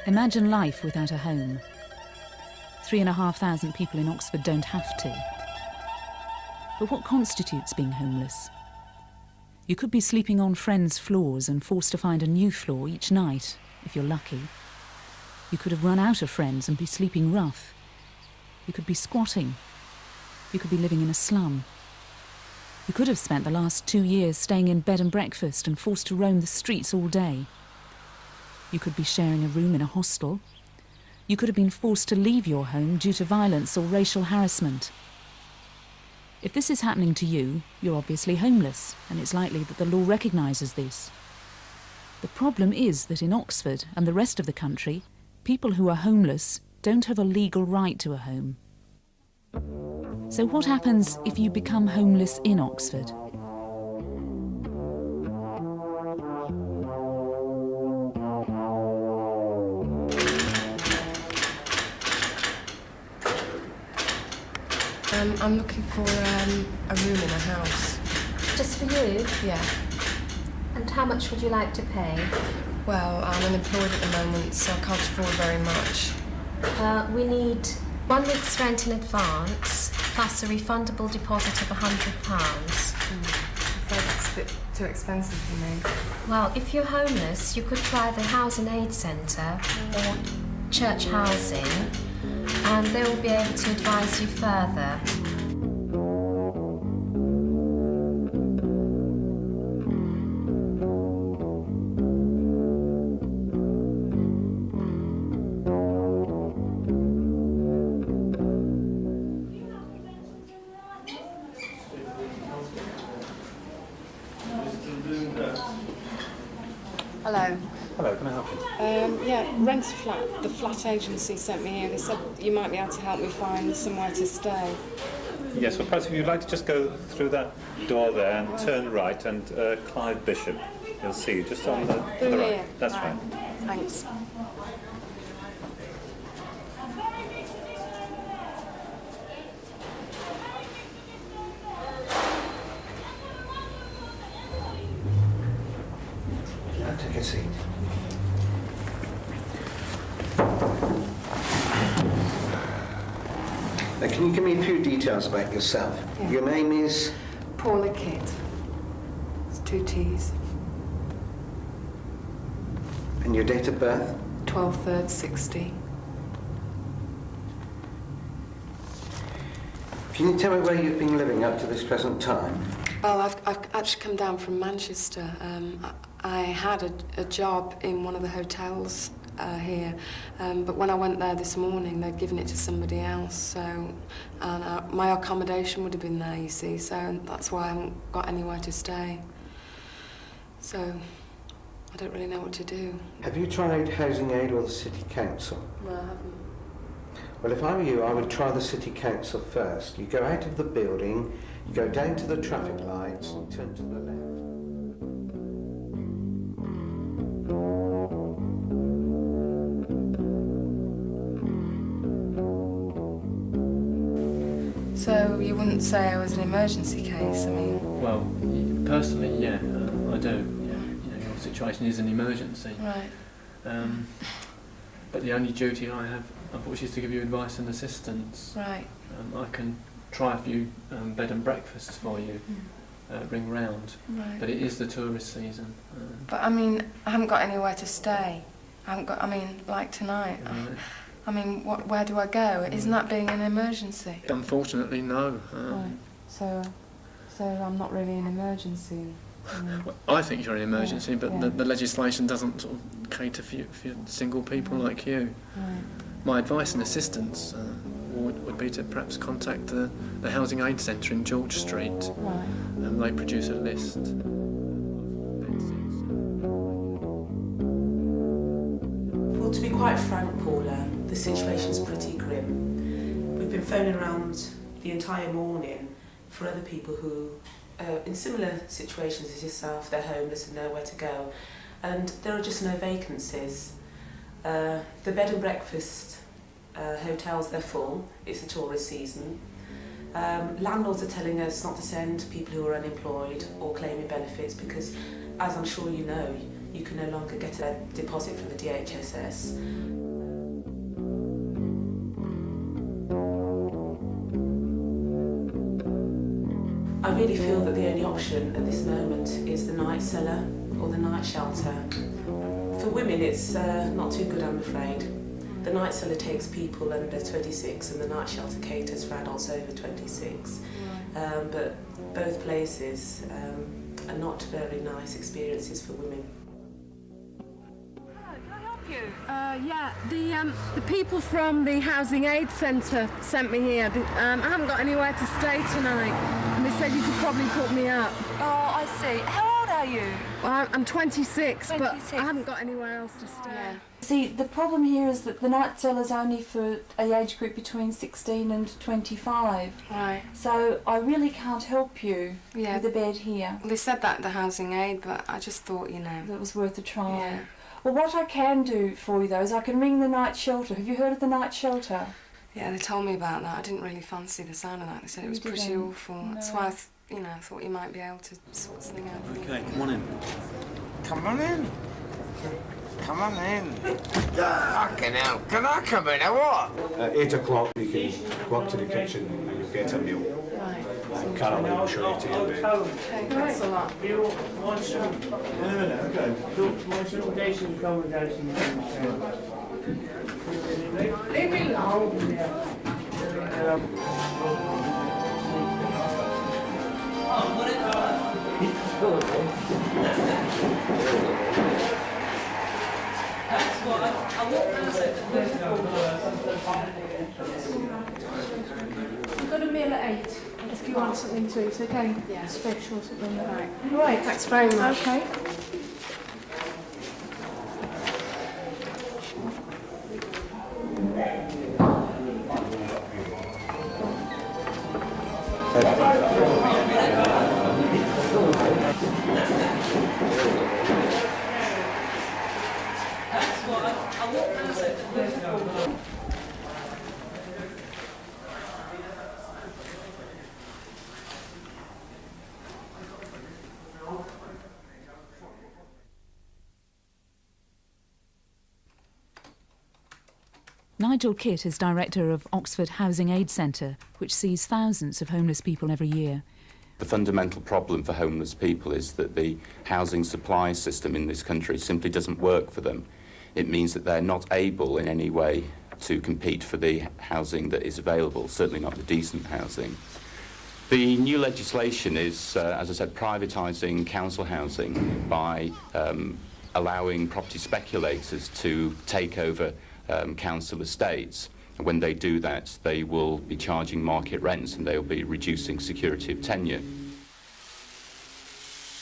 Imagine life without a home. 3,500 people in Oxford don't have to. But what constitutes being homeless? You could be sleeping on friends' floors and forced to find a new floor each night, if you're lucky. You could have run out of friends and be sleeping rough. You could be squatting. You could be living in a slum. You could have spent the last 2 years staying in bed and breakfast and forced to roam the streets all day. You could be sharing a room in a hostel. You could have been forced to leave your home due to violence or racial harassment. If this is happening to you, you're obviously homeless, and it's likely that the law recognises this. The problem is that in Oxford and the rest of the country, people who are homeless don't have a legal right to a home. So what happens if you become homeless in Oxford? I'm looking for a room in a house. Just for you? Yeah. And how much would you like to pay? Well, I'm unemployed at the moment, so I can't afford very much. We need 1 week's rent in advance, plus a refundable deposit of £100. I'm afraid that's a bit too expensive for me. Well, if you're homeless, you could try the Housing Aid Centre or Church Housing, and they will be able to advise you further. Hello. Hello, can I help you? Yeah, rent a flat. The flat agency sent me here. They said you might be able to help me find somewhere to stay. Yes, well, perhaps if you'd like to just go through that door there and turn right, and Clive Bishop, you'll see, just on the, to the right. That's right. Thanks. Take a seat. Now, can you give me a few details about yourself? Yeah. Your name is? Paula Kidd. It's 2 T's. And your date of birth? 12/3/60. Can you tell me where you've been living up to this present time? Well, I've actually come down from Manchester. I had a job in one of the hotels here, but when I went there this morning, they'd given it to somebody else. So, and my accommodation would have been there, you see. So that's why I haven't got anywhere to stay. So I don't really know what to do. Have you tried Housing Aid or the City Council? No, I haven't. Well, if I were you, I would try the City Council first. You go out of the building, you go down to the traffic lights, and turn to the left. So you wouldn't say I was an emergency case? I mean... Well, personally, yeah, I do. Yeah. You know, your situation is an emergency. Right. But the only duty I have, unfortunately, is to give you advice and assistance. Right. I can try a few bed and breakfasts for you, ring round, Right. but it is the tourist season. But I mean, I haven't got anywhere to stay. I haven't got, I mean, like tonight. I mean, where do I go? Isn't that being an emergency? Unfortunately, no. Right. So I'm not really an emergency. Well, I think you're an emergency, but yeah. the legislation doesn't sort of cater for single people like you. Right. My advice and assistance would be to perhaps contact the Housing Aid Centre in George Street. Right. They produce a list. Well, to be quite frank, Paula, the situation's pretty grim. We've been phoning around the entire morning for other people who are in similar situations as yourself. They're homeless and nowhere to go, and there are just no vacancies. The bed and breakfast hotels, they're full. It's the tourist season. Landlords are telling us not to send people who are unemployed or claiming benefits because, as I'm sure you know, you can no longer get a deposit from the DHSS. really feel that the only option at this moment is the night cellar or the night shelter. For women, it's not too good, I'm afraid. The night cellar takes people under 26 and the night shelter caters for adults over 26. But both places are not very nice experiences for women. Yeah, the people from the Housing Aid Centre sent me here. I haven't got anywhere to stay tonight, and they said you could probably put me up. Oh, I see. How old are you? Well, I'm 26, but 26. I haven't got anywhere else to stay. Yeah. See, the problem here is that the night cellar's only for a age group between 16 and 25. Right. So I really can't help you Yeah. with a bed here. They said that at the housing aid, but I just thought, you know. It was worth a try. Yeah. Well, what I can do for you, though, is I can ring the night shelter. Have you heard of the night shelter? Yeah, they told me about that. I didn't really fancy the sound of that. They said it was You pretty didn't? awful. No. That's why I thought you might be able to sort something out. Okay, come on in. Come on in. Come on in. Fucking hell. Can I come in or what? At 8 o'clock you can walk to the kitchen and you'll get a meal. Right. And Caroline will show you to your bed. Okay, thanks a lot. I've got a meal at 8. If you want something to eat, okay? Yeah. It's fish or something. Right. Right. Thanks very much. Okay. Nigel Kitt is director of Oxford Housing Aid Centre, which sees thousands of homeless people every year. The fundamental problem for homeless people is that the housing supply system in this country simply doesn't work for them. It means that they're not able in any way to compete for the housing that is available, certainly not the decent housing. The new legislation is, as I said, privatising council housing by allowing property speculators to take over council estates. When they do that, they will be charging market rents and they will be reducing security of tenure.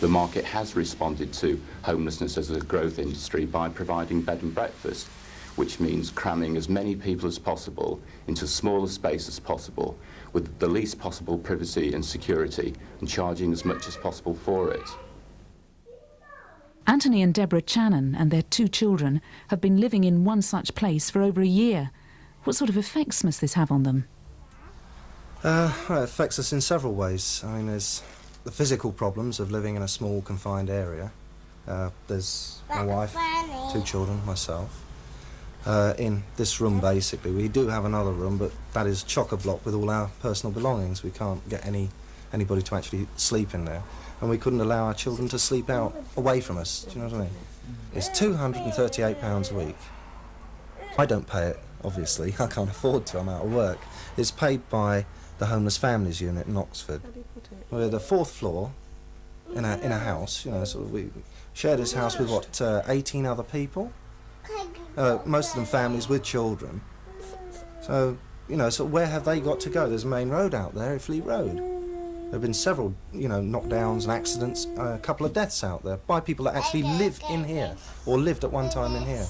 The market has responded to homelessness as a growth industry by providing bed and breakfast, which means cramming as many people as possible into as small a space as possible with the least possible privacy and security and charging as much as possible for it. Anthony and Deborah Channon and their 2 children have been living in one such place for over a year. What sort of effects must this have on them? Well, it affects us in several ways. I mean, there's the physical problems of living in a small, confined area. There's my wife, 2 children, myself. In this room, basically. We do have another room, but that is chock-a-block with all our personal belongings. We can't get anybody to actually sleep in there. And we couldn't allow our children to sleep out away from us. Do you know what I mean? It's £238 a week. I don't pay it, obviously. I can't afford to. I'm out of work. It's paid by the Homeless Families Unit in Oxford. We're the 4th floor in a house. You know, sort of we share this house with, 18 other people? Most of them families with children. So, you know, so where have they got to go? There's a main road out there, Fleet Road. There have been several, knockdowns and accidents, a couple of deaths out there by people that actually live in here or lived at one time in here.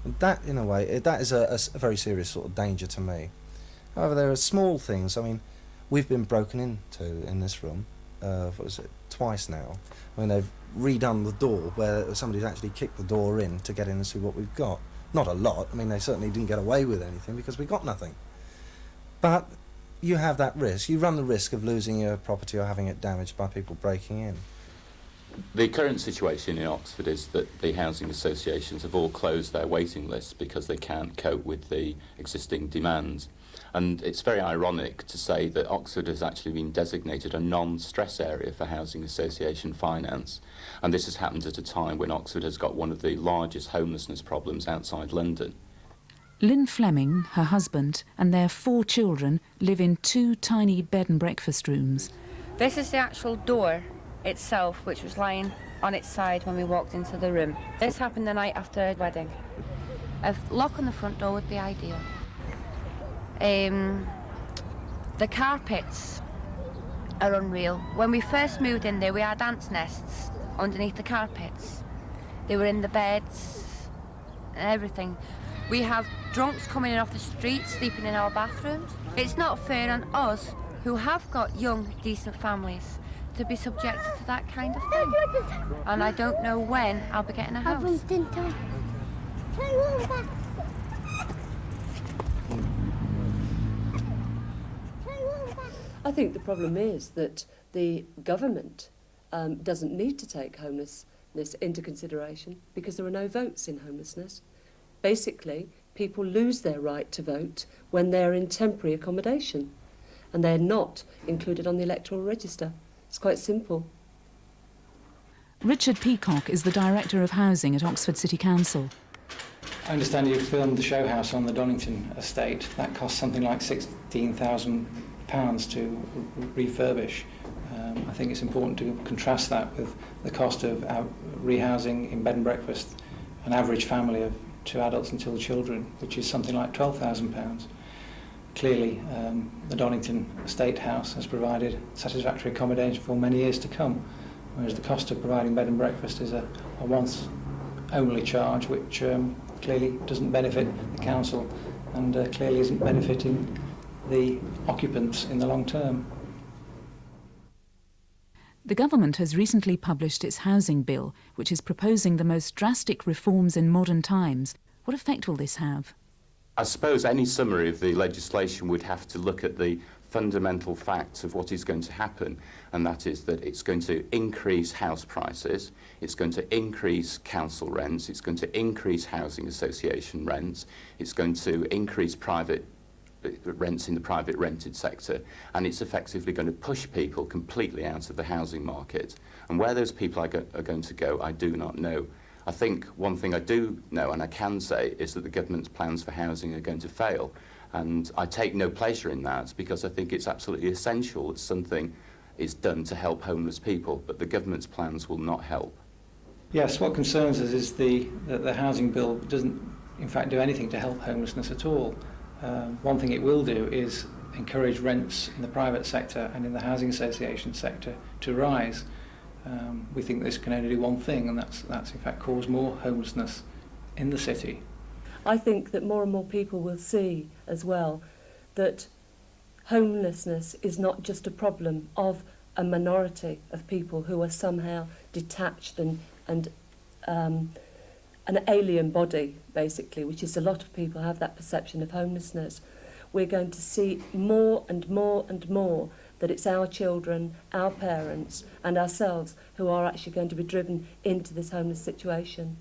And that, in a way, that is a very serious sort of danger to me. However, there are small things. I mean, we've been broken into in this room, twice now. I mean, they've redone the door where somebody's actually kicked the door in to get in and see what we've got. Not a lot. I mean, they certainly didn't get away with anything because we got nothing. But you have that risk. You run the risk of losing your property or having it damaged by people breaking in. The current situation in Oxford is that the housing associations have all closed their waiting lists because they can't cope with the existing demands. And it's very ironic to say that Oxford has actually been designated a non-stress area for housing association finance. And this has happened at a time when Oxford has got one of the largest homelessness problems outside London. Lynn Fleming, her husband, and their 4 children live in 2 tiny bed and breakfast rooms. This is the actual door itself, which was lying on its side when we walked into the room. This happened the night after a wedding. A lock on the front door would be ideal. The carpets are unreal. When we first moved in there, we had ants' nests underneath the carpets. They were in the beds and everything. We have drunks coming in off the street, sleeping in our bathrooms. It's not fair on us, who have got young, decent families, to be subjected to that kind of thing. And I don't know when I'll be getting a house. I think the problem is that the government doesn't need to take homelessness into consideration because there are no votes in homelessness. Basically, people lose their right to vote when they're in temporary accommodation and they're not included on the electoral register. It's quite simple. Richard Peacock is the Director of Housing at Oxford City Council. I understand you filmed the show house on the Donington estate. That cost something like £16,000 to refurbish. I think it's important to contrast that with the cost of rehousing in bed and breakfast, an average family of 2 adults and 2 children, which is something like £12,000. Clearly, the Donington Estate House has provided satisfactory accommodation for many years to come, whereas the cost of providing bed and breakfast is a once-only charge, which clearly doesn't benefit the council and clearly isn't benefiting the occupants in the long term. The government has recently published its housing bill, which is proposing the most drastic reforms in modern times. What effect will this have? I suppose any summary of the legislation would have to look at the fundamental facts of what is going to happen, and that is that it's going to increase house prices, it's going to increase council rents, it's going to increase housing association rents, it's going to increase private rents in the private rented sector, and it's effectively going to push people completely out of the housing market. And where those people are going to go, I do not know. I think one thing I do know, and I can say, is that the government's plans for housing are going to fail. And I take no pleasure in that because I think it's absolutely essential that something is done to help homeless people, but the government's plans will not help. Yes, what concerns us is that the housing bill doesn't, in fact, do anything to help homelessness at all. One thing it will do is encourage rents in the private sector and in the housing association sector to rise. We think this can only do one thing, and that's in fact cause more homelessness in the city. I think that more and more people will see as well that homelessness is not just a problem of a minority of people who are somehow detached and an alien body, basically, which is a lot of people have that perception of homelessness. We're going to see more and more and more that it's our children, our parents and ourselves who are actually going to be driven into this homeless situation.